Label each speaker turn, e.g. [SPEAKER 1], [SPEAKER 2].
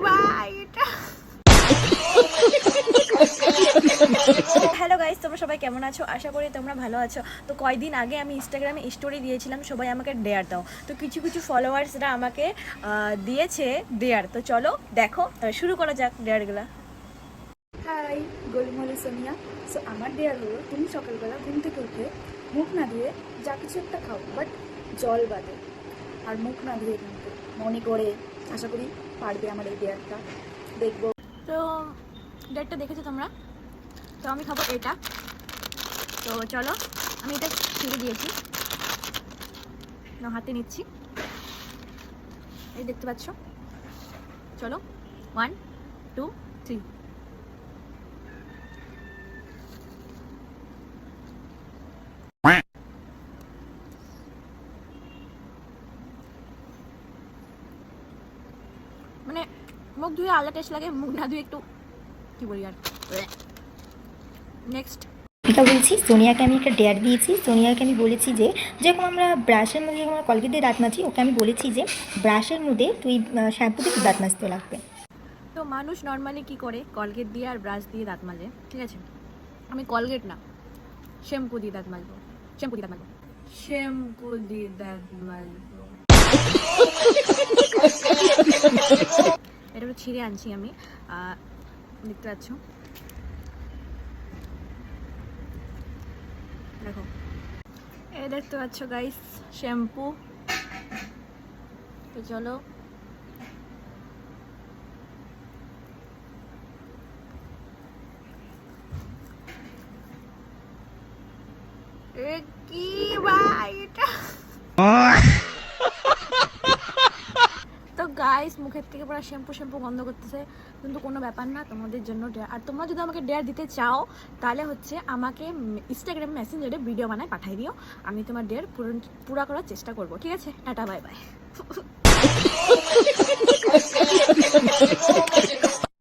[SPEAKER 1] ভাই এটা। Hello guys, তোমরা সবাই কেমন আছো? আশা করি তোমরা ভালো আছো। তো কয়েকদিন আগে আমি ইনস্টাগ্রামে স্টোরি দিয়েছিলাম, সবাই আমাকে ডেয়ার দাও। তো কিছু কিছু ফলোয়ার্সরা আমাকে দিয়েছে ডেয়ার। তো চলো দেখো, শুরু করা যাক ডেয়ারগুলো।
[SPEAKER 2] হাই, গোলমলে সোনিয়া। সো আমার দেয়ার হলো তুমি সকালবেলা ঘুম থেকে উঠে মুখ না ধুয়ে যা কিছু একটা খাও, বাট জল বাদে। আর মুখ না ধুয়ে কিন্তু মনে করে আশা করি পারবে আমার এই দেয়ারটা। দেখবো।
[SPEAKER 1] তো ডেয়ারটা দেখেছো তোমরা? তো আমি খাবো এটা। তো চলো, আমি এটা ছিঁড়ে দিয়েছি, হাতে নিচ্ছি, এই দেখতে পাচ্ছ। চলো 1 2 3। মানে মুখ ধুয়ে আলাদা টেস্ট লাগে, মুখ না ধুয়ে একটু কি বলি আর। নেক্সট
[SPEAKER 3] এটা বলছি, সোনিয়াকে আমি একটা ডেয়ার দিয়েছি। সোনিয়াকে আমি বলেছি যে যেরকম আমরা ব্রাশের মধ্যে যখন আমরা কলগেট দিয়ে দাঁত মাজি, ওকে আমি বলেছি যে ব্রাশের মধ্যে তুই শ্যাম্পু দিয়ে দাঁত মাজতে লাগবে।
[SPEAKER 1] তো মানুষ নর্মালি কি করে, কলগেট দিয়ে আর ব্রাশ দিয়ে দাঁত মাজে, ঠিক আছে? আমি কলগেট না, শ্যাম্পু দিয়ে দাঁত মাজবো। শ্যাম্পু দিয়ে দাঁত মাজবো। শ্যাম্পু দিয়ে দাঁত মাজবো। এটা একটু ছিঁড়ে আনছি আমি, দেখতে পাচ্ছ। দেখো, এই দেখতে পাচ্ছ গাইস, শ্যাম্পু। তো চলো কি ভাই এটা। তো গাইস, মুখের থেকে পুরো শ্যাম্পু শ্যাম্পু গন্ধ করতেছে, কিন্তু কোনো ব্যাপার না, তোমাদের জন্য ডেয়ার। আর তোমরা যদি আমাকে ডেয়ার দিতে চাও তাহলে হচ্ছে আমাকে ইনস্টাগ্রাম মেসেঞ্জারে ভিডিও বানায় পাঠিয়ে দিও, আমি তোমার ডেয়ার পুরা করার চেষ্টা করব, ঠিক আছে? Tata bye bye.